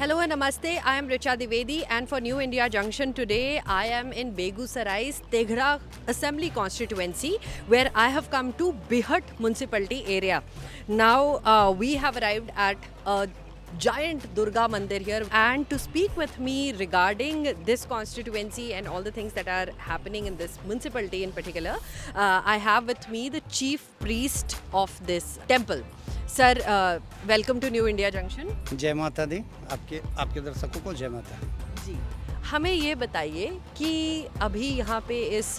Hello and namaste. I am Richa Divedi, and for New India Junction today, I am in Begusarai's Teghra Assembly constituency, where I have come to Bihat municipality area. Now we have arrived at a giant Durga Mandir here, and to speak with me regarding this constituency and all the things that are happening in this municipality in particular, I have with me the chief priest of this temple. Sir welcome to new India junction. जय माता दी। आपके दर्शकों को जय माता जी। हमें ये बताइए कि अभी यहाँ पे इस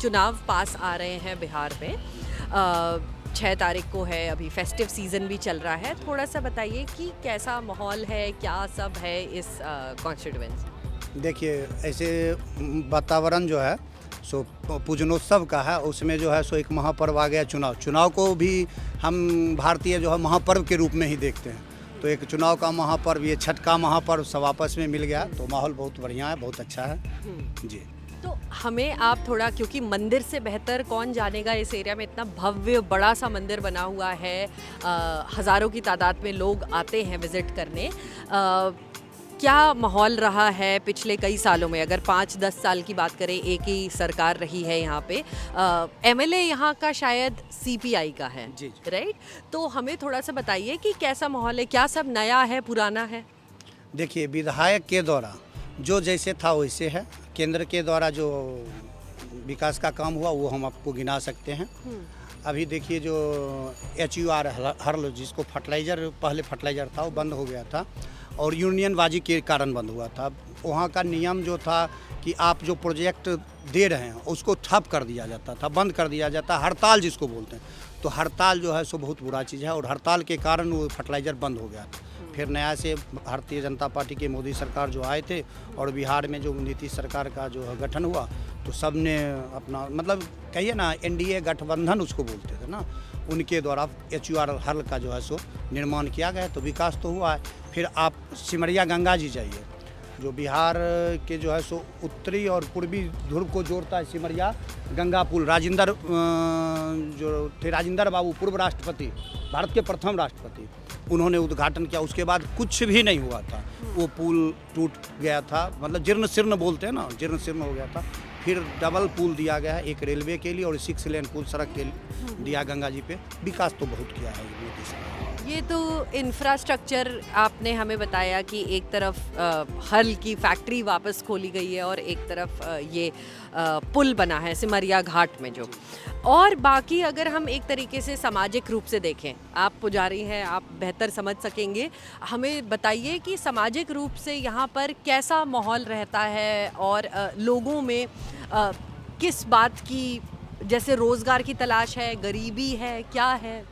चुनाव पास आ रहे हैं बिहार में, 6 तारीख को है, अभी फेस्टिव सीज़न भी चल रहा है। थोड़ा सा बताइए कि कैसा माहौल है, क्या सब है इस कॉन्स्टिट्यूएंसी। देखिए, ऐसे वातावरण जो है सो पूजनोत्सव का है, उसमें जो है सो एक महापर्व आ गया चुनाव को भी हम भारतीय जो है महापर्व के रूप में ही देखते हैं। तो एक चुनाव का महापर्व, ये छठ का महापर्व सब आपस में मिल गया, तो माहौल बहुत बढ़िया है, बहुत अच्छा है जी। तो हमें आप थोड़ा, क्योंकि मंदिर से बेहतर कौन जानेगा, इस एरिया में इतना भव्य बड़ा सा मंदिर बना हुआ है, हज़ारों की तादाद में लोग आते हैं विज़िट करने, क्या माहौल रहा है पिछले कई सालों में? अगर 5-10 साल की बात करें, एक ही सरकार रही है यहाँ पे, एमएलए यहाँ का शायद सीपीआई का है जी। राइट? तो हमें थोड़ा सा बताइए कि कैसा माहौल है, क्या सब नया है, पुराना है? देखिए, विधायक के द्वारा जो जैसे था वैसे है। केंद्र के द्वारा जो विकास का काम हुआ वो हम आपको गिना सकते हैं। अभी देखिए, जो HUR हर्ल, जिसको फर्टिलाइज़र, पहले फर्टिलाइज़र था वो बंद हो गया था और यूनियनबाजी के कारण बंद हुआ था। वहाँ का नियम जो था कि आप जो प्रोजेक्ट दे रहे हैं उसको ठप कर दिया जाता था, बंद कर दिया जाता, हड़ताल जिसको बोलते हैं। तो हड़ताल जो है सो बहुत बुरा चीज़ है और हड़ताल के कारण वो फर्टिलाइज़र बंद हो गया था। फिर नया से भारतीय जनता पार्टी के मोदी सरकार जो आए थे और बिहार में जो नीतीश सरकार का जो गठन हुआ, तो सब ने अपना, मतलब कहिए ना, NDA गठबंधन उसको बोलते थे ना, उनके द्वारा HUR हर्ल का जो है सो निर्माण किया गया, तो विकास तो हुआ है। फिर आप सिमरिया गंगा जी जाइए, जो बिहार के जो है सो उत्तरी और पूर्वी ध्रुव को जोड़ता है, सिमरिया गंगा पुल। राजेंद्र जो थे, राजेंद्र बाबू, पूर्व राष्ट्रपति, भारत के प्रथम राष्ट्रपति, उन्होंने उद्घाटन किया। उसके बाद कुछ भी नहीं हुआ था, वो पुल टूट गया था, मतलब जीर्ण शीर्ण बोलते हैं ना, जीर्ण शीर्ण हो गया था। फिर डबल पुल दिया गया है, एक रेलवे के लिए और 6 लेन पुल सड़क के लिए दिया गंगा जी पे। विकास तो बहुत किया है मोदी सरकार। ये तो इंफ्रास्ट्रक्चर आपने हमें बताया कि एक तरफ हल की फैक्ट्री वापस खोली गई है और एक तरफ ये पुल बना है सिमरिया घाट में जो, और बाकी अगर हम एक तरीके से सामाजिक रूप से देखें, आप पुजारी हैं, आप बेहतर समझ सकेंगे, हमें बताइए कि सामाजिक रूप से यहाँ पर कैसा माहौल रहता है और लोगों में किस बात की, जैसे रोज़गार की तलाश है, गरीबी है, क्या है?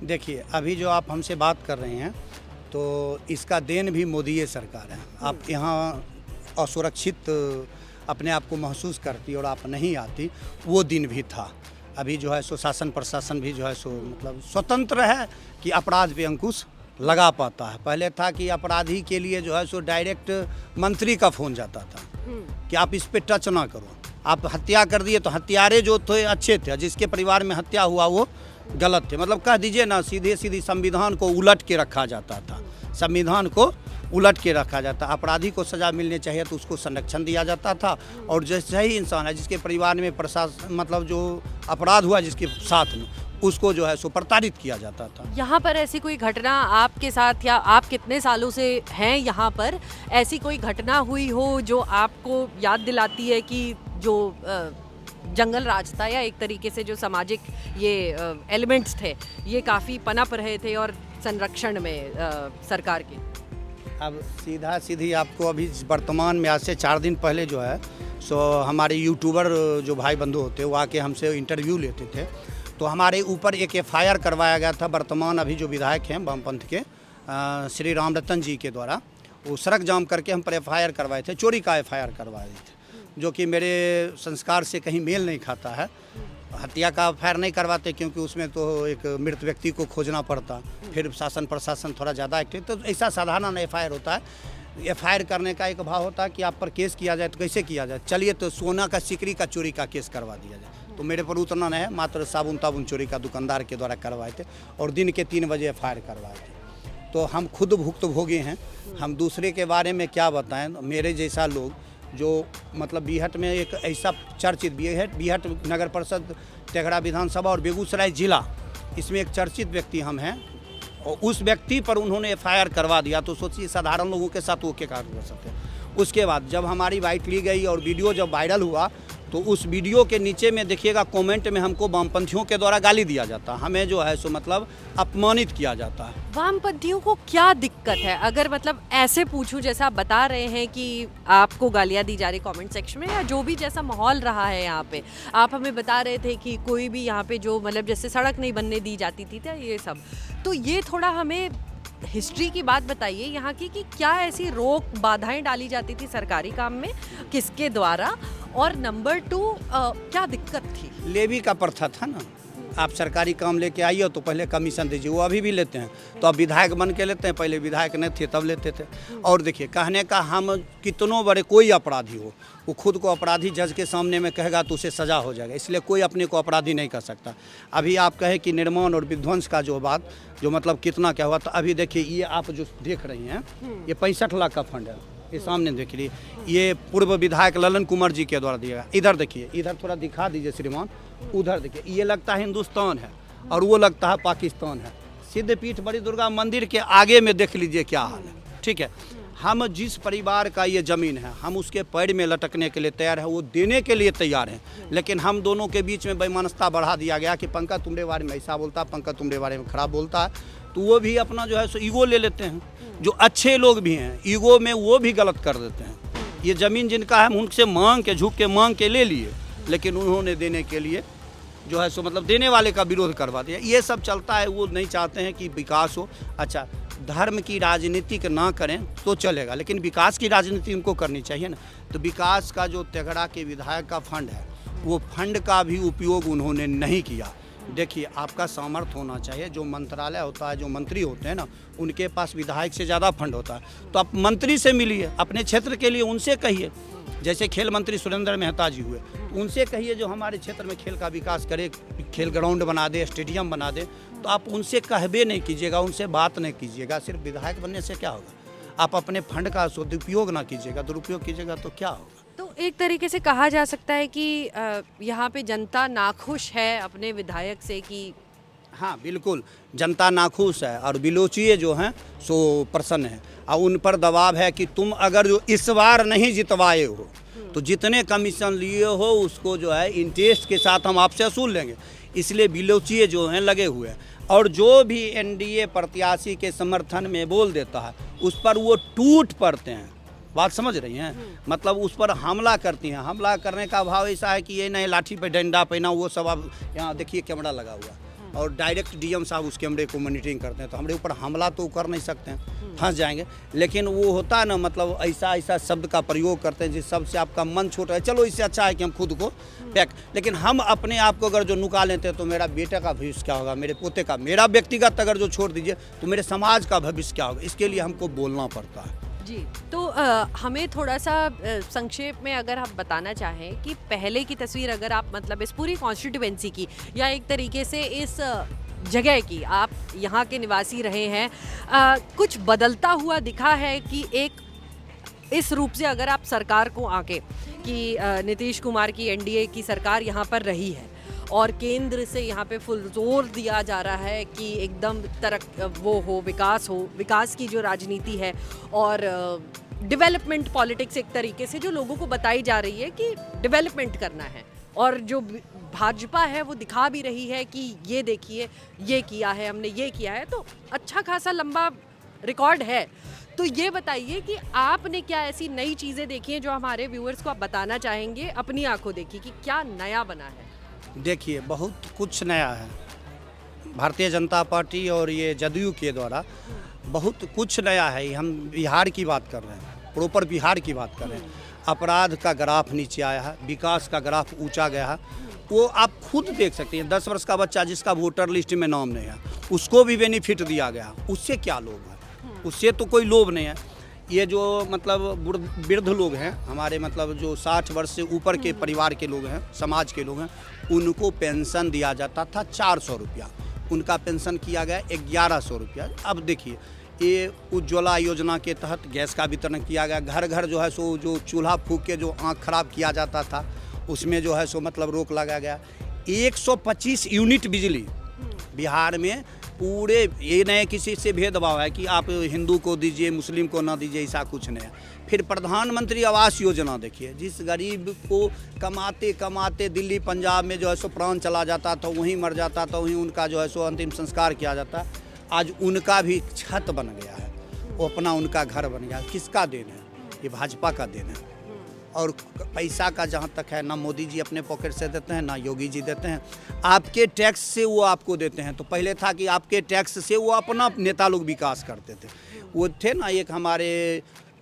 देखिए, अभी जो आप हमसे बात कर रहे हैं तो इसका देन भी मोदी सरकार है। आप यहाँ असुरक्षित अपने आप को महसूस करती और आप नहीं आती, वो दिन भी था। अभी जो है सो शासन प्रशासन भी जो है सो मतलब स्वतंत्र है कि अपराध पे अंकुश लगा पाता है। पहले था कि अपराधी के लिए जो है सो डायरेक्ट मंत्री का फ़ोन जाता था कि आप इस पे टच ना करो। आप हत्या कर दिए तो हत्यारे जो थे अच्छे थे, जिसके परिवार में हत्या हुआ वो गलत थे। मतलब कह दीजिए ना, सीधी संविधान को उलट के रखा जाता था, संविधान को उलट के रखा जाता। अपराधी को सज़ा मिलनी चाहिए तो उसको संरक्षण दिया जाता था, और जैसे ही इंसान है जिसके परिवार में प्रशासन, मतलब जो अपराध हुआ जिसके साथ में, उसको जो है सो प्रताड़ित किया जाता था। यहाँ पर ऐसी कोई घटना आपके साथ, या आप कितने सालों से हैं यहाँ पर, ऐसी कोई घटना हुई हो जो आपको याद दिलाती है कि जो जंगल राज था, या एक तरीके से जो सामाजिक ये एलिमेंट्स थे, ये काफ़ी पनप रहे थे और संरक्षण में सरकार के? अब सीधी आपको अभी वर्तमान में आज से 4 दिन पहले जो है सो हमारे यूट्यूबर जो भाई बंधु होते वो आके हमसे इंटरव्यू लेते थे, तो हमारे ऊपर एक FIR करवाया गया था। वर्तमान अभी जो विधायक हैं वामपंथ के श्री राम रतन जी के द्वारा, वो सड़क जाम करके हम पर FIR करवाए थे, चोरी का FIR करवाए थे, जो कि मेरे संस्कार से कहीं मेल नहीं खाता है। हत्या का FIR नहीं करवाते क्योंकि उसमें तो एक मृत व्यक्ति को खोजना पड़ता, फिर शासन प्रशासन थोड़ा ज़्यादा एक्टिव, तो ऐसा साधारण FIR होता है। FIR करने का एक भाव होता है कि आप पर केस किया जाए, तो कैसे किया जाए, चलिए तो सोना का सिकरी का चोरी का केस करवा दिया जाए। तो मेरे पर उतना नहीं है, मात्र साबुन ताबुन चोरी का दुकानदार के द्वारा करवाए थे और दिन के 3 बजे FIR करवाए थे। तो हम खुद भुक्तभोगी हैं। हम दूसरे के बारे में क्या बताएं। मेरे जैसा लोग जो मतलब बीहट में एक ऐसा चर्चित बीहट नगर परिषद, तेघड़ा विधानसभा और बेगूसराय जिला, इसमें एक चर्चित व्यक्ति हम हैं, और उस व्यक्ति पर उन्होंने FIR करवा दिया। तो सोचिए साधारण लोगों के साथ वो क्या कर सकते हैं। उसके बाद जब हमारी बाइट ली गई और वीडियो जब वायरल हुआ, तो उस वीडियो के नीचे में देखिएगा कमेंट में हमको वामपंथियों के द्वारा गाली दिया जाता, हमें जो है सो मतलब अपमानित किया जाता है। वामपंथियों को क्या दिक्कत है? अगर मतलब ऐसे पूछूं, जैसा आप बता रहे हैं कि आपको गालियां दी जा रही कमेंट सेक्शन में, या जो भी जैसा माहौल रहा है यहाँ पे, आप हमें बता रहे थे कि कोई भी यहाँ पे जो मतलब जैसे सड़क नहीं बनने दी जाती थी ये सब, तो ये थोड़ा हमें हिस्ट्री की बात बताइए यहाँ की, कि क्या ऐसी रोक बाधाएं डाली जाती थी सरकारी काम में, किसके द्वारा, और नंबर 2 क्या दिक्कत थी? लेवी का प्रथा था ना, आप सरकारी काम लेके आइए तो पहले कमीशन दीजिए, वो अभी भी लेते हैं। तो अब विधायक बन के लेते हैं, पहले विधायक नहीं थे तब लेते थे। और देखिए कहने का, हम कितनों बड़े कोई अपराधी हो, वो खुद को अपराधी जज के सामने में कहेगा तो उसे सज़ा हो जाएगा, इसलिए कोई अपने को अपराधी नहीं कर सकता। अभी आप कहें कि निर्माण और विध्वंस का जो बात, जो मतलब कितना क्या हुआ, तो अभी देखिए ये आप जो देख रही हैं, ये 65 लाख का फंड है, ये सामने देख लीजिए, ये पूर्व विधायक ललन कुमार जी के द्वारा दिया गया। इधर देखिए, इधर थोड़ा दिखा दीजिए श्रीमान, उधर देखिए, ये लगता है हिंदुस्तान है और वो लगता है पाकिस्तान है। सिद्धपीठ बड़ी दुर्गा मंदिर के आगे में देख लीजिए क्या हाल है, ठीक है। हम जिस परिवार का ये ज़मीन है, हम उसके पैर में लटकने के लिए तैयार है, वो देने के लिए तैयार हैं, लेकिन हम दोनों के बीच में बेईमानता बढ़ा दिया गया कि पंकज तुम्हारे बारे में ऐसा बोलता है, पंकज तुम्हारे बारे में खराब बोलता है, तो वो भी अपना जो है सो ईगो ले लेते हैं। जो अच्छे लोग भी हैं ईगो में वो भी गलत कर देते हैं। ये ज़मीन जिनका है, हम उनसे मांग के, झुक के मांग के ले लिए, लेकिन उन्होंने देने के लिए जो है सो मतलब देने वाले का विरोध करवा दिया। ये सब चलता है, वो नहीं चाहते हैं कि विकास हो। अच्छा, धर्म की राजनीति ना करें तो चलेगा, लेकिन विकास की राजनीति उनको करनी चाहिए ना। तो विकास का जो तेघड़ा के विधायक का फंड है, वो फंड का भी उपयोग उन्होंने नहीं किया। देखिए, आपका सामर्थ्य होना चाहिए। जो मंत्रालय होता है, जो मंत्री होते हैं ना, उनके पास विधायक से ज़्यादा फंड होता है, तो आप मंत्री से मिलिए, अपने क्षेत्र के लिए उनसे कहिए। जैसे खेल मंत्री सुरेंद्र मेहता जी हुए, तो उनसे कहिए जो हमारे क्षेत्र में खेल का विकास करे, खेल ग्राउंड बना दे, स्टेडियम बना दे। तो आप उनसे कहबे नहीं कीजिएगा, उनसे बात नहीं कीजिएगा। सिर्फ विधायक बनने से क्या होगा? आप अपने फंड का सदुपयोग ना कीजिएगा, दुरुपयोग कीजिएगा तो क्या होगा? तो एक तरीके से कहा जा सकता है कि यहाँ पे जनता नाखुश है अपने विधायक से कि हाँ, बिल्कुल जनता नाखुश है, और बिलोचिए जो हैं सो प्रसन्न है, और उन पर दबाव है कि तुम अगर जो इस बार नहीं जितवाए हो, तो जितने कमीशन लिए हो उसको जो है इंटरेस्ट के साथ हम आपसे वसूल लेंगे। इसलिए बिलोचिए जो हैं लगे हुए हैं, और जो भी NDA प्रत्याशी के समर्थन में बोल देता है, उस पर वो टूट पड़ते हैं। बात समझ रही हैं? मतलब उस पर हमला करती हैं। हमला करने का भाव ऐसा है कि ये नहीं लाठी पे डंडा पहना, वो सब। अब यहाँ देखिए कैमरा लगा हुआ, और डायरेक्ट DM साहब उस कैमरे को मॉनिटरिंग करते हैं, तो हमारे ऊपर हमला तो कर नहीं सकते हैं, फंस जाएंगे। लेकिन वो होता है ना, मतलब ऐसा ऐसा शब्द का प्रयोग करते हैं जिस शब्द से आपका मन छोड़ रहा है। चलो, इससे अच्छा है कि हम खुद को पैक, लेकिन हम अपने आप को अगर जो नुका लेते हैं, तो मेरा बेटे का भविष्य क्या होगा, मेरे पोते का, मेरा व्यक्तिगत अगर जो छोड़ दीजिए तो मेरे समाज का भविष्य क्या होगा। इसके लिए हमको बोलना पड़ता है जी। तो हमें थोड़ा सा संक्षेप में अगर आप बताना चाहें कि पहले की तस्वीर, अगर आप मतलब इस पूरी कॉन्स्टिट्यूएंसी की, या एक तरीके से इस जगह की, आप यहाँ के निवासी रहे हैं, कुछ बदलता हुआ दिखा है कि एक इस रूप से अगर आप सरकार को आके कि नीतीश कुमार की NDA की सरकार यहाँ पर रही है, और केंद्र से यहाँ पे फुल जोर दिया जा रहा है कि एकदम विकास की जो राजनीति है, और डेवलपमेंट पॉलिटिक्स एक तरीके से जो लोगों को बताई जा रही है कि डेवलपमेंट करना है, और जो भाजपा है वो दिखा भी रही है कि ये देखिए ये किया है हमने, ये किया है, तो अच्छा खासा लंबा रिकॉर्ड है। तो ये बताइए कि आपने क्या ऐसी नई चीज़ें देखी हैं जो हमारे व्यूअर्स को आप बताना चाहेंगे, अपनी आंखों देखी, कि क्या नया बना है? देखिए, बहुत कुछ नया है। भारतीय जनता पार्टी और ये जदयू के द्वारा बहुत कुछ नया है। हम बिहार की बात कर रहे हैं, प्रॉपर बिहार की बात कर रहे हैं। अपराध का ग्राफ नीचे आया है, विकास का ग्राफ ऊंचा गया है। वो आप खुद देख सकते हैं। 10 वर्ष का बच्चा जिसका वोटर लिस्ट में नाम नहीं है, उसको भी बेनिफिट दिया गया। उससे क्या लोभ है? उससे तो कोई लोभ नहीं है। ये जो मतलब वृद्ध लोग हैं हमारे, मतलब जो 60 वर्ष से ऊपर के परिवार के लोग हैं, समाज के लोग हैं, उनको पेंशन दिया जाता था 400 रुपया, उनका पेंशन किया गया 1100 रुपया। अब देखिए, ये उज्ज्वला योजना के तहत गैस का वितरण किया गया। घर घर जो है सो जो चूल्हा फूँक के जो आँख खराब किया जाता था उसमें जो है सो मतलब रोक लगा गया। 125 यूनिट बिजली बिहार में पूरे, ये नहीं किसी से भेदभाव है कि आप हिंदू को दीजिए मुस्लिम को ना दीजिए, ऐसा कुछ नहीं है। फिर प्रधानमंत्री आवास योजना देखिए, जिस गरीब को कमाते कमाते दिल्ली पंजाब में जो है सो प्राण चला जाता था, वहीं मर जाता था, वहीं उनका जो है सो अंतिम संस्कार किया जाता, आज उनका भी छत बन गया है, वो अपना उनका घर बन गया। किसका देन है? ये भाजपा का देन है। और पैसा का जहाँ तक है, ना मोदी जी अपने पॉकेट से देते हैं ना योगी जी देते हैं, आपके टैक्स से वो आपको देते हैं। तो पहले था कि आपके टैक्स से वो अपना नेता लोग विकास करते थे। वो थे ना एक हमारे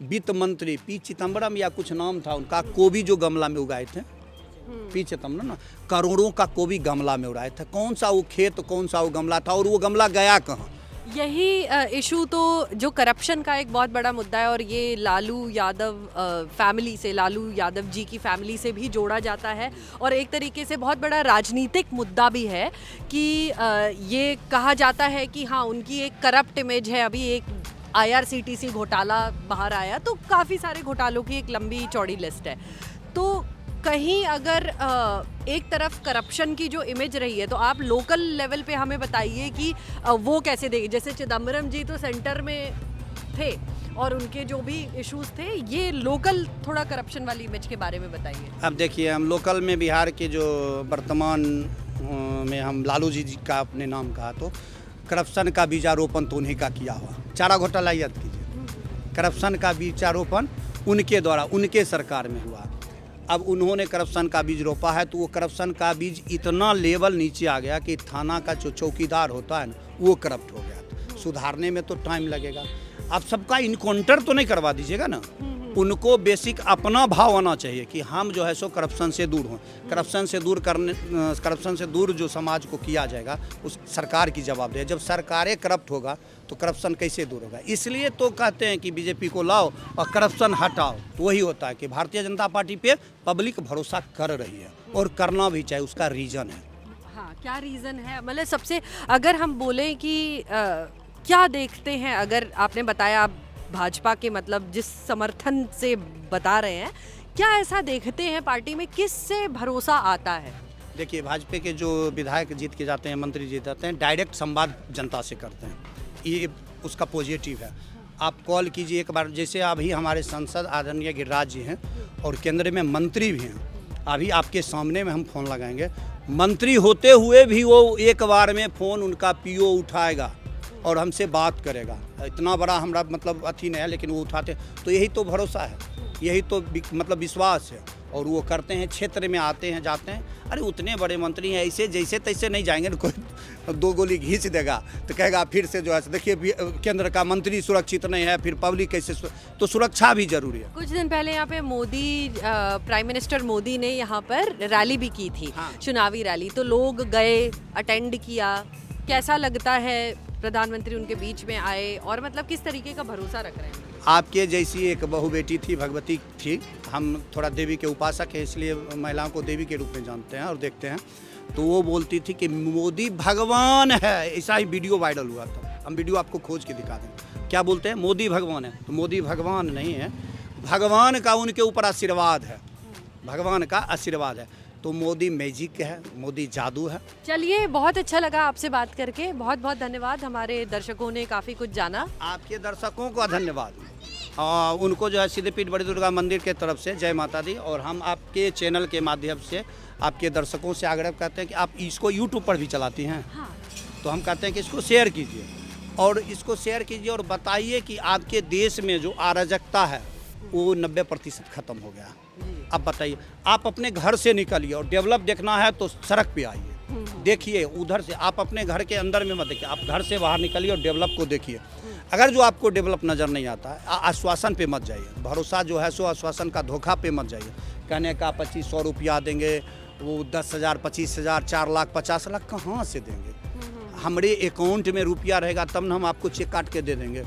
वित्त मंत्री पी चिदम्बरम या कुछ नाम था उनका, गोभी जो गमला में उगाए थे, पी चिदम्बरम ना, करोड़ों का गोभी गमला में उगाए थे। कौन सा वो खेत, कौन सा वो गमला था, और वो गमला गया कहाँ? यही इशू तो जो करप्शन का एक बहुत बड़ा मुद्दा है, और ये लालू यादव फैमिली से, लालू यादव जी की फैमिली से भी जोड़ा जाता है, और एक तरीके से बहुत बड़ा राजनीतिक मुद्दा भी है कि ये कहा जाता है कि हाँ उनकी एक करप्ट इमेज है। अभी एक IRCTC घोटाला बाहर आया, तो काफ़ी सारे घोटालों की एक लंबी चौड़ी लिस्ट है। तो कहीं अगर एक तरफ करप्शन की जो इमेज रही है, तो आप लोकल लेवल पे हमें बताइए कि वो कैसे देगी। जैसे चिदम्बरम जी तो सेंटर में थे और उनके जो भी इश्यूज थे, ये लोकल थोड़ा करप्शन वाली इमेज के बारे में बताइए। अब देखिए, हम लोकल में बिहार के जो वर्तमान में हम लालू जी का अपने नाम कहा, तो करप्शन का बीजारोपण तो उन्हीं का किया हुआ। चारा घोटाला याद कीजिए, करप्शन का बीजारोपण उनके द्वारा, उनके सरकार में हुआ। अब उन्होंने करप्शन का बीज रोपा है, तो वो करप्शन का बीज इतना लेवल नीचे आ गया कि थाना का जो चौकीदार होता है ना, वो करप्ट हो गया। सुधारने में तो टाइम लगेगा। अब सबका इनकाउंटर तो नहीं करवा दीजिएगा ना, उनको बेसिक अपना भाव आना चाहिए कि हम जो है सो करप्शन से दूर हों। करप्शन से दूर जो समाज को किया जाएगा, उस सरकार की जवाबदेही। जब सरकारें करप्ट होगा तो करप्शन कैसे दूर होगा? इसलिए तो कहते हैं कि बीजेपी को लाओ और करप्शन हटाओ। तो वही होता है कि भारतीय जनता पार्टी पे पब्लिक भरोसा कर रही है, और करना भी चाहिए। उसका रीज़न है। हाँ, क्या रीज़न है? मतलब सबसे अगर हम बोलें कि क्या देखते हैं, अगर आपने बताया आप भाजपा के मतलब जिस समर्थन से बता रहे हैं, क्या ऐसा देखते हैं पार्टी में, किस से भरोसा आता है? देखिए, भाजपा के जो विधायक जीत के जाते हैं, मंत्री जीत जाते हैं, डायरेक्ट संवाद जनता से करते हैं, ये उसका पॉजिटिव है। आप कॉल कीजिए एक बार, जैसे अभी हमारे सांसद आदरणीय गिरिराज जी हैं और केंद्र में मंत्री भी हैं। अभी आपके सामने में हम फ़ोन लगाएंगे, मंत्री होते हुए भी वो एक बार में फ़ोन उनका PO उठाएगा और हमसे बात करेगा। इतना बड़ा हमारा मतलब अथी नहीं है, लेकिन वो उठाते। तो यही तो भरोसा है, यही तो मतलब विश्वास है। और वो करते हैं, क्षेत्र में आते हैं, जाते हैं। अरे उतने बड़े मंत्री हैं, ऐसे जैसे तैसे नहीं जाएंगे ना, कोई 2 गोली घींच देगा तो कहेगा फिर से जो है। देखिए, केंद्र का मंत्री सुरक्षित नहीं है, फिर पब्लिक कैसे? तो सुरक्षा भी जरूरी है। कुछ दिन पहले यहाँ पे मोदी, प्राइम मिनिस्टर मोदी ने यहाँ पर रैली भी की थी। हाँ। चुनावी रैली, तो लोग गए, अटेंड किया। कैसा लगता है प्रधानमंत्री उनके बीच में आए, और मतलब किस तरीके का भरोसा रख रहे हैं? आपके जैसी एक बहू बेटी थी, भगवती थी। हम थोड़ा देवी के उपासक है, इसलिए महिलाओं को देवी के रूप में जानते हैं और देखते हैं। तो वो बोलती थी कि मोदी भगवान है। ऐसा ही वीडियो वायरल हुआ था, हम वीडियो आपको खोज के दिखा दें। क्या बोलते हैं? मोदी भगवान है। तो मोदी भगवान नहीं है, भगवान का उनके ऊपर आशीर्वाद है, भगवान का आशीर्वाद है। तो मोदी मैजिक है, मोदी जादू है। चलिए, बहुत अच्छा लगा आपसे बात करके, बहुत बहुत धन्यवाद। हमारे दर्शकों ने काफ़ी कुछ जाना। आपके दर्शकों को धन्यवाद। उनको जो है सिद्धपीठ बड़ी दुर्गा मंदिर के तरफ से जय माता दी। और हम आपके चैनल के माध्यम से आपके दर्शकों से आग्रह करते हैं कि आप इसको यूट्यूब पर भी चलाती हैं। हाँ। तो हम कहते हैं कि इसको शेयर कीजिए, और इसको शेयर कीजिए और बताइए कि आपके देश में जो अराजकता है वो 90% ख़त्म हो गया। अब बताइए, आप अपने घर से निकलिए और डेवलप देखना है तो सड़क पे आइए, देखिए उधर से। आप अपने घर के अंदर में मत देखिए, आप घर से बाहर निकलिए और डेवलप को देखिए। अगर जो आपको डेवलप नज़र नहीं आता है, आश्वासन पे मत जाइए। भरोसा जो है सो आश्वासन का धोखा पे मत जाइए। कहने का 2500 रुपया देंगे, वो 10,000, 25,000, 4 लाख, 50 लाख कहाँ से देंगे? हमारे अकाउंट में रुपया रहेगा तब ना हम आपको चेक काट के दे देंगे।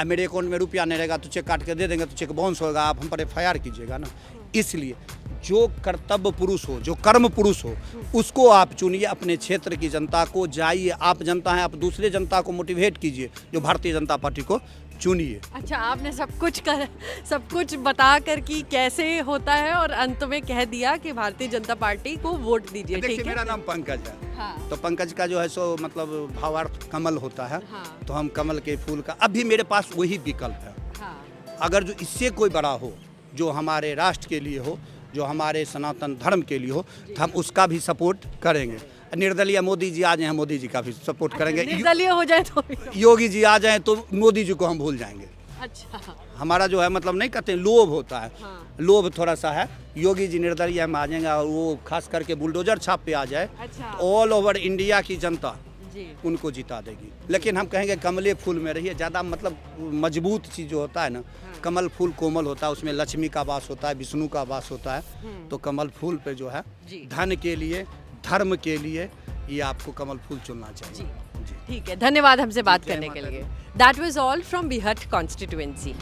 मेरे अकाउंट में रुपया नहीं रहेगा तो चेक काट के दे देंगे तो चेक बाउंस होगा, आप हम पर FIR कीजिएगा ना। इसलिए जो कर्तव्य पुरुष हो, जो कर्म पुरुष हो, उसको आप चुनिए। अपने क्षेत्र की जनता को जाइए, आप जनता हैं, आप दूसरे जनता को मोटिवेट कीजिए जो भारतीय जनता पार्टी को चुनिए। अच्छा, आपने सब कुछ बता कर कि कैसे होता है और अंत में कह दिया कि भारतीय जनता पार्टी को वोट दीजिए। देखिए, ठीक है, मेरा नाम पंकज है। हाँ, तो पंकज का जो है सो मतलब भावार्थ कमल होता है। हाँ, तो हम कमल के फूल का, अभी मेरे पास वही विकल्प है। हाँ, अगर जो इससे कोई बड़ा हो, जो हमारे राष्ट्र के लिए हो, जो हमारे सनातन धर्म के लिए हो, तो हम उसका भी सपोर्ट करेंगे। निर्दलीय मोदी जी आ जाए, मोदी जी का भी सपोर्ट करेंगे। निर्दलीय हो जाए तो योगी जी आ जाए तो मोदी जी को हम भूल जाएंगे। अच्छा, हमारा जो है मतलब नहीं कहते, लोभ होता है। हाँ, लोभ थोड़ा सा है। योगी जी निर्दलीय में आ जाएंगे और वो खास करके बुलडोजर छाप पे आ जाए, अच्छा, तो ऑल ओवर इंडिया की जनता जी, उनको जिता देगी। लेकिन हम कहेंगे कमले फूल में रहिए, ज़्यादा मतलब मजबूत चीज़ जो होता है ना, कमल फूल कोमल होता है, उसमें लक्ष्मी का वास होता है, विष्णु का वास होता है। तो कमल फूल पे जो है जी, धन के लिए, धर्म के लिए ये आपको कमल फूल चुनना चाहिए। जी। ठीक है, धन्यवाद हमसे बात जय करने के माता लिए। That was all from Bihat constituency.